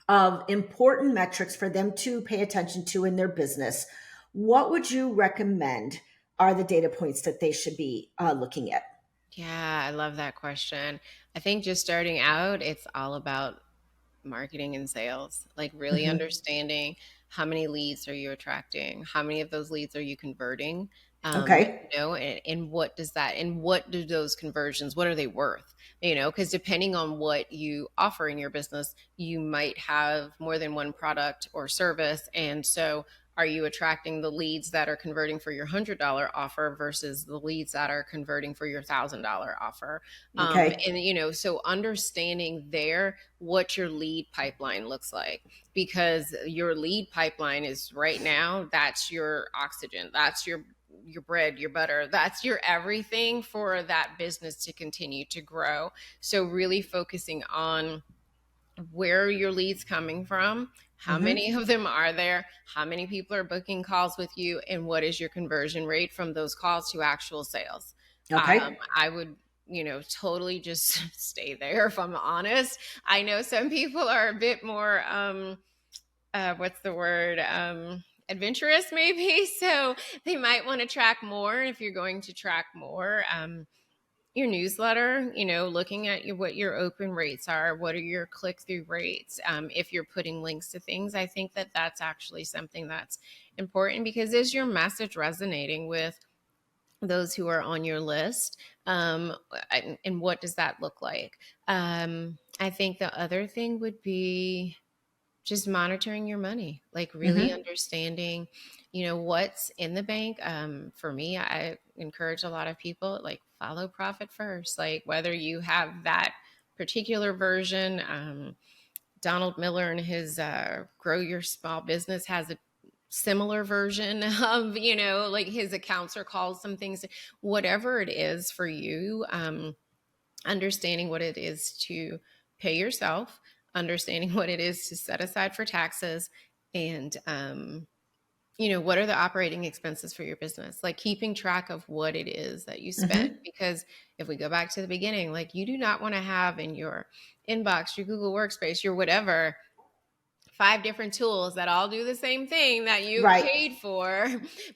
Speaker 1: of important metrics for them to pay attention to in their business, what would you recommend are the data points that they should be looking at?
Speaker 2: Yeah, I love that question. I think just starting out, it's all about marketing and sales, like really
Speaker 1: Hmm.
Speaker 2: understanding how many leads are you attracting, how many of those leads are you converting,
Speaker 1: Okay.
Speaker 2: and what does that, and what do those conversions, what are they worth, because depending on what you offer in your business, you might have more than one product or service. And so are you attracting the leads that are converting for your $100 offer versus the leads that are converting for your $1,000 offer?
Speaker 1: Okay.
Speaker 2: And so understanding there what your lead pipeline looks like, because your lead pipeline is right now, that's your oxygen, that's your bread, your butter, that's your everything for that business to continue to grow. So really focusing on where are your leads coming from, how
Speaker 1: Hmm.
Speaker 2: many of them are there, how many people are booking calls with you, and what is your conversion rate from those calls to actual sales.
Speaker 1: Okay.
Speaker 2: I would totally just stay there, if I'm honest. I know some people are a bit more what's the word, adventurous maybe, so they might want to track more. If you're going to track more, your newsletter, looking at what your open rates are, what are your click through rates. If you're putting links to things, I think that that's actually something that's important, because is your message resonating with those who are on your list? And what does that look like? I think the other thing would be just monitoring your money, like really
Speaker 1: Hmm.
Speaker 2: understanding, what's in the bank. For me, I encourage a lot of people, like, follow profit first, like whether you have that particular version. Donald Miller and his Grow Your Small Business has a similar version of, like his accounts are called some things, whatever it is for you. Understanding what it is to pay yourself, understanding what it is to set aside for taxes, and what are the operating expenses for your business, like keeping track of what it is that you spend.
Speaker 1: Hmm.
Speaker 2: Because if we go back to the beginning, like, you do not want to have in your inbox, your Google Workspace, your whatever, 5 different tools that all do the same thing that you
Speaker 1: Right.
Speaker 2: paid for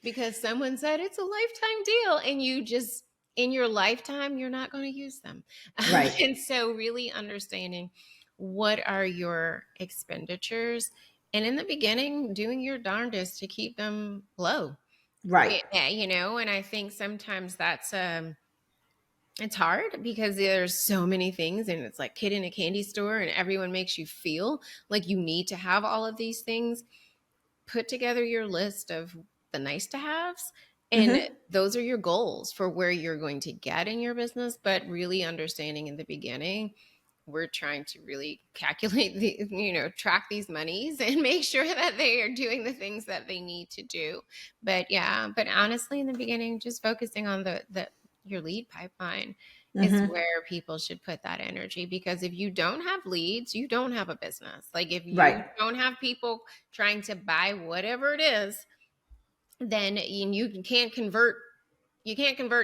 Speaker 2: because someone said it's a lifetime deal, and you just, in your lifetime, you're not going to use them.
Speaker 1: Right.
Speaker 2: And so really understanding what are your expenditures, and in the beginning doing your darndest to keep them low.
Speaker 1: Right.
Speaker 2: Yeah, and I think sometimes that's it's hard because there's so many things, and it's like kid in a candy store, and everyone makes you feel like you need to have all of these things. Put together your list of the nice to haves, and
Speaker 1: Hmm.
Speaker 2: those are your goals for where you're going to get in your business. But really understanding in the beginning, we're trying to really calculate the, track these monies and make sure that they are doing the things that they need to do. But yeah, but honestly, in the beginning, just focusing on the your lead pipeline is
Speaker 1: Hmm.
Speaker 2: where people should put that energy. Because if you don't have leads, you don't have a business. Like, if you
Speaker 1: Right.
Speaker 2: don't have people trying to buy whatever it is, then you can't convert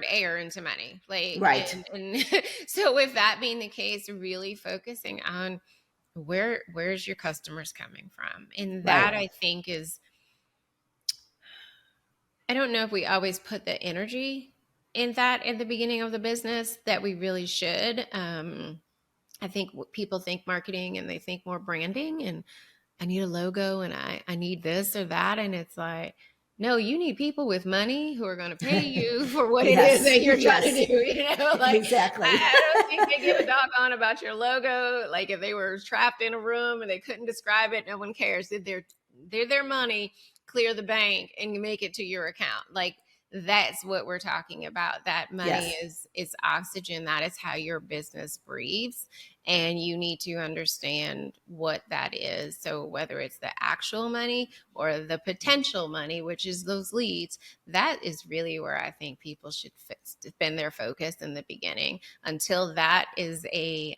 Speaker 2: air into money, like.
Speaker 1: Right.
Speaker 2: And so with that being the case, really focusing on where's your customers coming from. And that,
Speaker 1: Right.
Speaker 2: I think, is, I don't know if we always put the energy in that at the beginning of the business that we really should. I think people think marketing, and they think more branding, and I need a logo, and I need this or that. And it's like, no, you need people with money who are going to pay you for what it is
Speaker 1: Yes.
Speaker 2: that you're trying to
Speaker 1: Yes.
Speaker 2: do. Like,
Speaker 1: Exactly.
Speaker 2: I don't think they give a doggone about your logo. Like, if they were trapped in a room and they couldn't describe it, no one cares. They're their money, clear the bank, and you make it to your account. Like, that's what we're talking about. That money
Speaker 1: Yes.
Speaker 2: is oxygen. That is how your business breathes. And you need to understand what that is. So whether it's the actual money or the potential money, which is those leads, that is really where I think people should spend their focus in the beginning, until that is a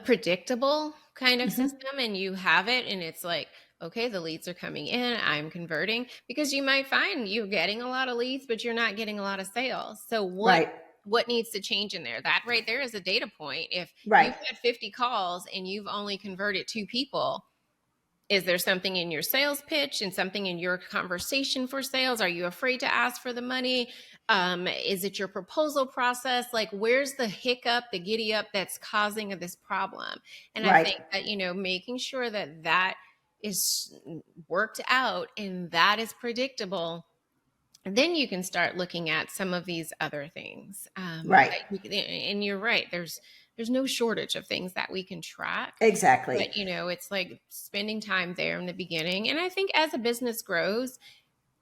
Speaker 2: predictable kind of
Speaker 1: Mm-hmm.
Speaker 2: system, and you have it, and it's like, okay, the leads are coming in, I'm converting. Because you might find you're getting a lot of leads, but you're not getting a lot of sales. So
Speaker 1: Right.
Speaker 2: what needs to change in there? That right there is a data point. If
Speaker 1: Right.
Speaker 2: you've had 50 calls and you've only converted 2 people, is there something in your sales pitch and something in your conversation for sales? Are you afraid to ask for the money? Is it your proposal process? Like, where's the hiccup, the giddy up that's causing this problem? And I
Speaker 1: Right.
Speaker 2: think that, making sure that that is worked out and that is predictable, then you can start looking at some of these other things.
Speaker 1: Right.
Speaker 2: And you're right. There's no shortage of things that we can track.
Speaker 1: Exactly.
Speaker 2: But, it's like spending time there in the beginning. And I think as a business grows,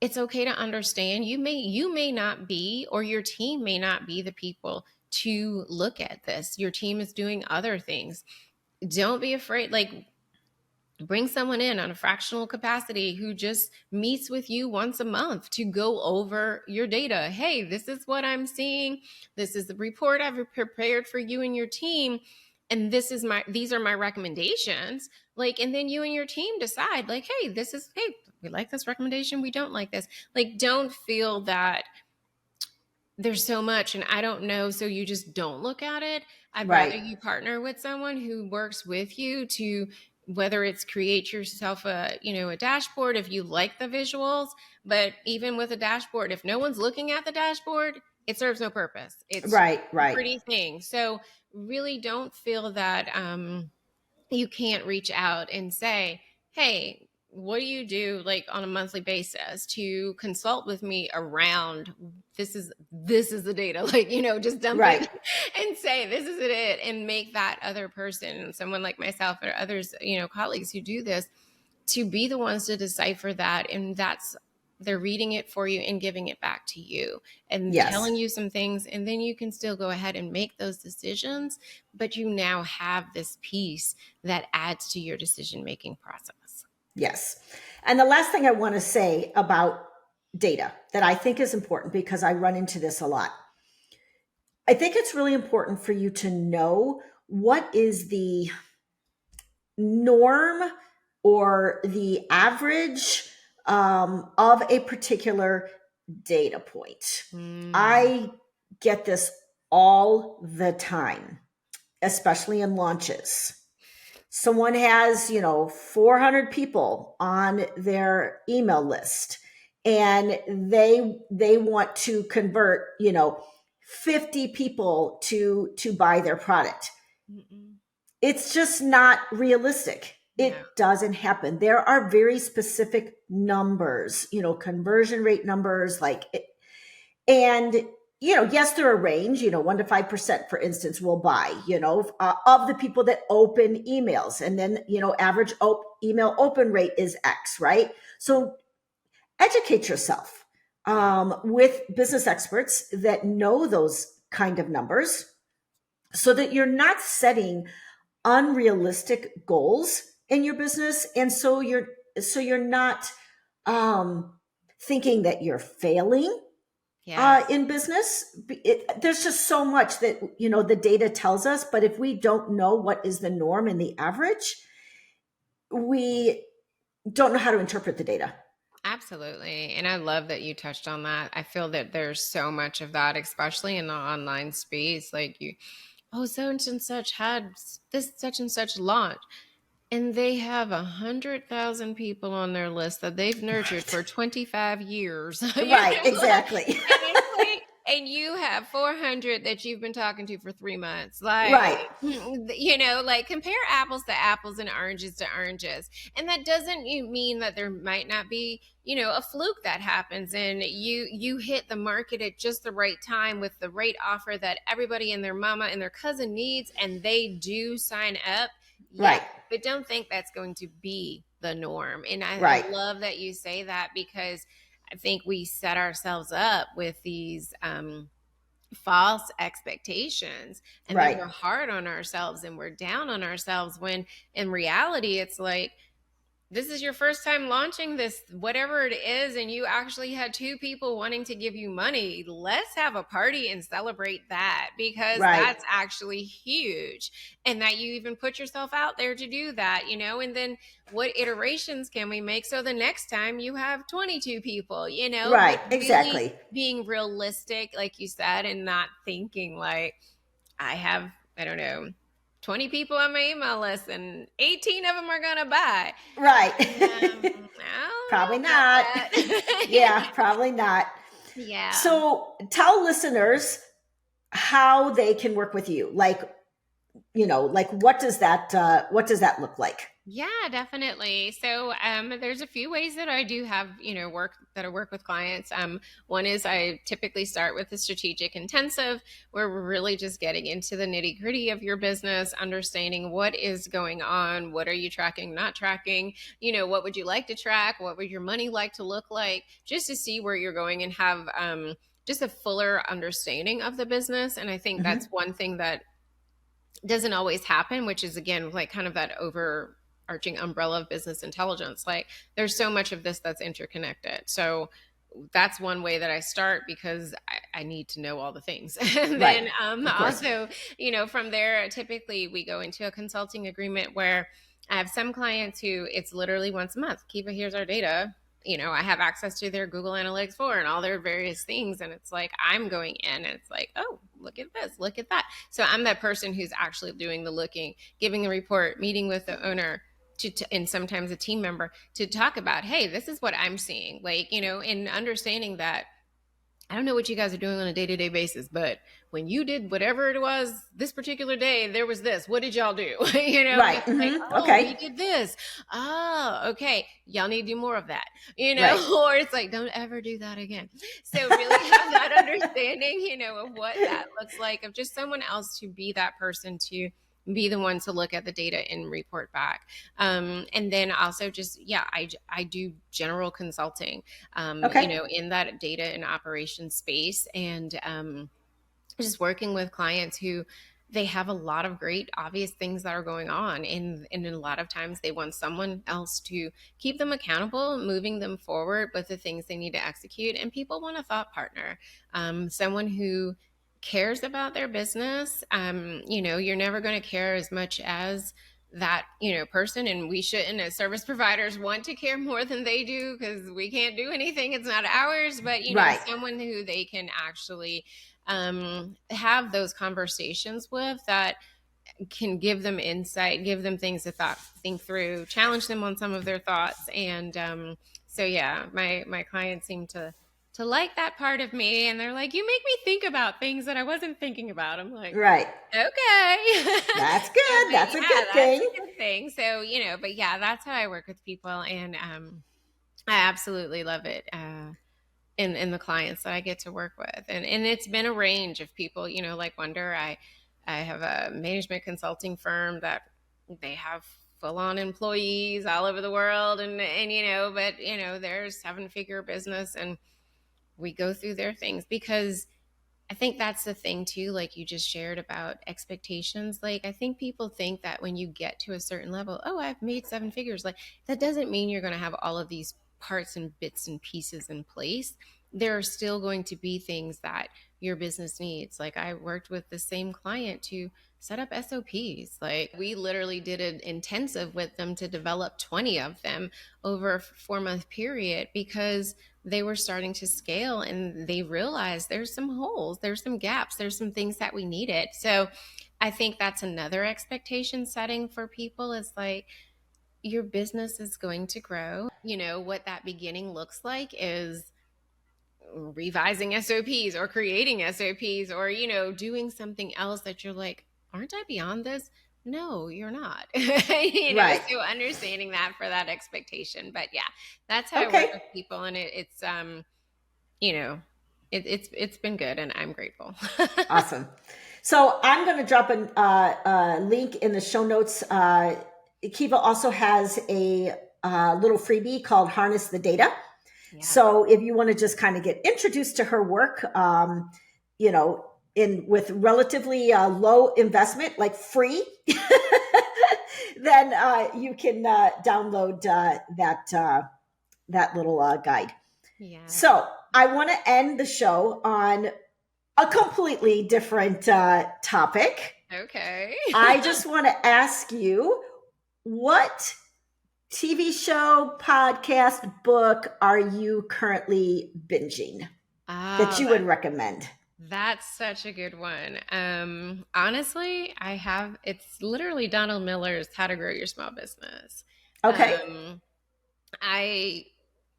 Speaker 2: it's okay to understand you may not be, or your team may not be the people to look at this. Your team is doing other things. Don't be afraid. Like, bring someone in on a fractional capacity who just meets with you once a month to go over your data. Hey, this is what I'm seeing. This is the report I've prepared for you and your team. And these are my recommendations. Like, and then you and your team decide, like, hey, we like this recommendation. We don't like this. Like, don't feel that there's so much and I don't know, so you just don't look at it. I'd rather
Speaker 1: Right.
Speaker 2: you partner with someone who works with you to, whether it's create yourself a dashboard if you like the visuals. But even with a dashboard, if no one's looking at the dashboard, it serves no purpose. It's
Speaker 1: Right.
Speaker 2: a
Speaker 1: Right.
Speaker 2: pretty thing. So really don't feel that you can't reach out and say, hey, what do you do, like, on a monthly basis to consult with me around this is the data, like, just dump
Speaker 1: Right.
Speaker 2: it and say this is it, and make that other person, someone like myself or others, colleagues who do this, to be the ones to decipher that. And they're reading it for you and giving it back to you and
Speaker 1: Yes.
Speaker 2: telling you some things. And then you can still go ahead and make those decisions. But you now have this piece that adds to your decision-making process.
Speaker 1: Yes. And the last thing I want to say about data that I think is important, because I run into this a lot. I think it's really important for you to know what is the norm or the average of a particular data point. I get this all the time, especially in launches. Someone has, 400 people on their email list, and they want to convert, 50 people to buy their product.
Speaker 2: Mm-mm.
Speaker 1: It's just not realistic.
Speaker 2: No.
Speaker 1: It doesn't happen. There are very specific numbers, conversion rate numbers, and yes, there are a range, 1 to 5%, for instance, will buy, of the people that open emails. And then, average email open rate is X, right? So educate yourself with business experts that know those kind of numbers, so that you're not setting unrealistic goals in your business. And so you're not thinking that you're failing
Speaker 2: Yes.
Speaker 1: in business. There's just so much that the data tells us, but if we don't know what is the norm and the average, we don't know how to interpret the data.
Speaker 2: Absolutely. And I love that you touched on that. I feel that there's so much of that, especially in the online space. Like, such and such had this such and such launch, and they have 100,000 people on their list that they've nurtured for 25 years.
Speaker 1: Right, exactly.
Speaker 2: And it's like, and you have 400 that you've been talking to for 3 months. Like,
Speaker 1: Right.
Speaker 2: like, compare apples to apples and oranges to oranges. And that doesn't mean that there might not be, a fluke that happens, and you hit the market at just the right time with the right offer that everybody and their mama and their cousin needs, and they do sign up. Yeah,
Speaker 1: Right.
Speaker 2: but don't think that's going to be the norm. And I
Speaker 1: Right.
Speaker 2: love that you say that, because I think we set ourselves up with these false expectations, and then
Speaker 1: Right.
Speaker 2: we're hard on ourselves and we're down on ourselves, when in reality it's like, this is your first time launching this, whatever it is, and you actually had two people wanting to give you money. Let's have a party and celebrate that, because
Speaker 1: Right.
Speaker 2: that's actually huge. And that you even put yourself out there to do that, and then what iterations can we make so the next time you have 22 people, but
Speaker 1: Right.
Speaker 2: really
Speaker 1: Exactly.
Speaker 2: being realistic, like you said, and not thinking like, I have, I don't know, 20 people on my email list and 18 of them are going to buy.
Speaker 1: Right.
Speaker 2: I don't
Speaker 1: Probably
Speaker 2: know about
Speaker 1: not.
Speaker 2: that.
Speaker 1: Yeah, probably not.
Speaker 2: Yeah.
Speaker 1: So tell listeners how they can work with you. Like, like what does that look like?
Speaker 2: Yeah, definitely. So there's a few ways that I do have, I work with clients. One is I typically start with a strategic intensive, where we're really just getting into the nitty gritty of your business, understanding what is going on, what are you tracking, not tracking, what would you like to track, what would your money like to look like, just to see where you're going and have just a fuller understanding of the business. And I think that's
Speaker 1: Mm-hmm.
Speaker 2: one thing that doesn't always happen, which is again like kind of that overarching umbrella of business intelligence. Like there's so much of this that's interconnected. So that's one way that I start, because I need to know all the things. And
Speaker 1: Right.
Speaker 2: then
Speaker 1: Of course.
Speaker 2: also, from there, typically we go into a consulting agreement where I have some clients who it's literally once a month. Kiva, here's our data. I have access to their Google Analytics 4 and all their various things. And it's like, I'm going in and it's like, oh, look at this, look at that. So I'm that person who's actually doing the looking, giving the report, meeting with the owner, and sometimes a team member, to talk about, hey, this is what I'm seeing. Like, and understanding that I don't know what you guys are doing on a day-to-day basis, but when you did whatever it was this particular day, there was this. What did y'all do? And
Speaker 1: Right.
Speaker 2: it's like,
Speaker 1: Mm-hmm.
Speaker 2: oh, we
Speaker 1: Okay.
Speaker 2: did this. Oh, okay. Y'all need to do more of that,
Speaker 1: Right.
Speaker 2: or it's like, don't ever do that again. So really have that understanding, of what that looks like, of just someone else to be that person, to be the one to look at the data and report back. And then also just, yeah, I do general consulting,
Speaker 1: Okay.
Speaker 2: in that data and operations space. And just working with clients who they have a lot of great obvious things that are going on, and a lot of times they want someone else to keep them accountable, moving them forward with the things they need to execute. And people want a thought partner, someone who cares about their business. You're never going to care as much as that person, and we shouldn't, as service providers, want to care more than they do, because we can't do anything, it's not ours. But
Speaker 1: Right.
Speaker 2: someone who they can actually have those conversations with, that can give them insight, give them things to think through, challenge them on some of their thoughts. And so yeah, my clients seem to like that part of me, and they're like, you make me think about things that I wasn't thinking about. I'm like,
Speaker 1: Right.
Speaker 2: okay.
Speaker 1: That's
Speaker 2: So,
Speaker 1: good.
Speaker 2: but
Speaker 1: That's a
Speaker 2: yeah,
Speaker 1: good
Speaker 2: that's
Speaker 1: thing.
Speaker 2: a good thing. So, but yeah, that's how I work with people. And I absolutely love it. In the clients that I get to work with. And it's been a range of people, like Wonder. I have a management consulting firm that they have full on employees all over the world, and but they're a 7-figure business, and we go through their things, because I think that's the thing too, like you just shared about expectations. Like, I think people think that when you get to a certain level, oh, I've made 7 figures. Like, that doesn't mean you're going to have all of these parts and bits and pieces in place. There are still going to be things that your business needs. Like, I worked with the same client to set up SOPs. Like, we literally did an intensive with them to develop 20 of them over a 4-month period, because they were starting to scale and they realized there's some holes, there's some gaps, there's some things that we needed. So I think that's another expectation setting for people, is like, your business is going to grow. What that beginning looks like is revising SOPs or creating SOPs, or, doing something else that you're like, aren't I beyond this? No, you're not.
Speaker 1: Right.
Speaker 2: So understanding that for that expectation. But yeah, that's how I work
Speaker 1: Okay.
Speaker 2: with people. And it's you know, it's been good, and I'm grateful.
Speaker 1: Awesome. So I'm going to drop a link in the show notes. Kiva also has a little freebie called Harness the Data. Yeah. So if you want to just kind of get introduced to her work, with relatively low investment, like free, then you can download that little guide. Yeah. So I want to end the show on a completely different topic.
Speaker 2: Okay.
Speaker 1: I just want to ask you, what TV show, podcast, book are you currently binging that you would recommend?
Speaker 2: That's such a good one. Honestly, it's literally Donald Miller's How to Grow Your Small Business.
Speaker 1: Okay.
Speaker 2: I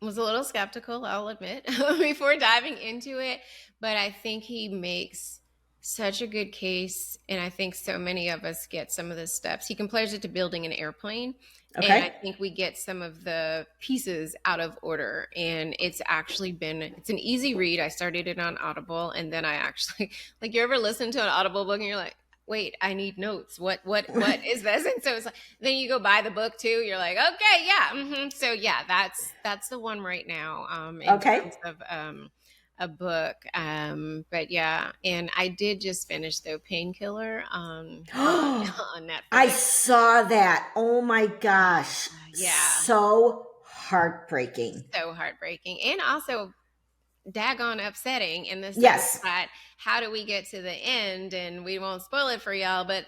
Speaker 2: was a little skeptical, I'll admit, before diving into it, but I think he makes such a good case, and I think so many of us get some of the steps. He compares it to building an airplane, and I think we get some of the pieces out of order, and it's an easy read. I started it on Audible, and then I actually, like, you ever listen to an Audible book and you're like, wait, I need notes. What is this? And so it's like, then you go buy the book too. You're like, okay, yeah. Mm-hmm. So yeah, that's the one right now. In terms of a book. But yeah, and I did just finish though Painkiller on Netflix.
Speaker 1: I saw that. Oh my gosh.
Speaker 2: Yeah.
Speaker 1: So heartbreaking.
Speaker 2: And also daggone upsetting in the sense that how do we get to the end? And we won't spoil it for y'all, but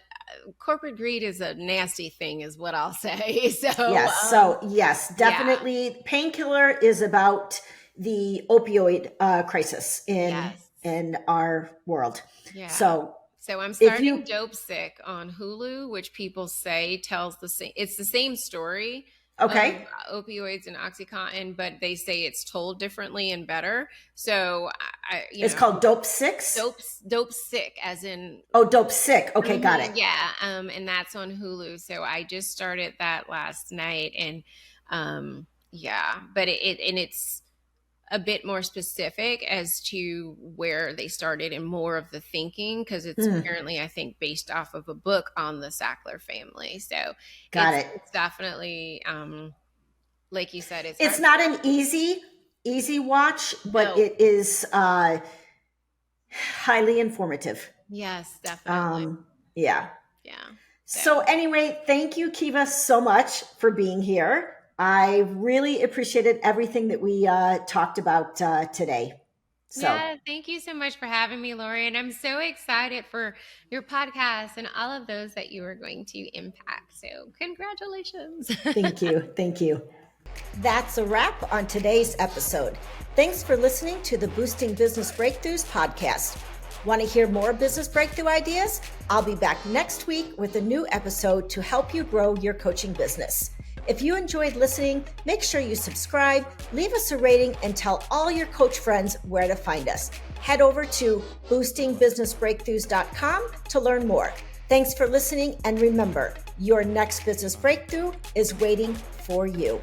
Speaker 2: corporate greed is a nasty thing is what I'll say. So
Speaker 1: yes, definitely. Yeah. Painkiller is about the opioid crisis in our world. Yeah. So
Speaker 2: I'm starting Dope Sick on Hulu, which people say tells it's the same story.
Speaker 1: Okay.
Speaker 2: Opioids and OxyContin, but they say it's told differently and better. So
Speaker 1: it's called Dope Sick?
Speaker 2: Dope Sick, as in.
Speaker 1: Oh, Dope Sick. Okay, got it.
Speaker 2: Yeah. And that's on Hulu. So I just started that last night, and but it's a bit more specific as to where they started and more of the thinking, because it's apparently, I think, based off of a book on the Sackler family. So it's definitely, like you said,
Speaker 1: it's not an easy watch, but it is highly informative.
Speaker 2: Yes, definitely.
Speaker 1: Yeah. So anyway, thank you, Kiva, so much for being here. I really appreciated everything that we talked about today. So.
Speaker 2: Yeah, thank you so much for having me, Lori. And I'm so excited for your podcast and all of those that you are going to impact. So congratulations.
Speaker 1: Thank you. That's a wrap on today's episode. Thanks for listening to the Boosting Business Breakthroughs podcast. Want to hear more business breakthrough ideas? I'll be back next week with a new episode to help you grow your coaching business. If you enjoyed listening, make sure you subscribe, leave us a rating, and tell all your coach friends where to find us. Head over to boostingbusinessbreakthroughs.com to learn more. Thanks for listening, and remember, your next business breakthrough is waiting for you.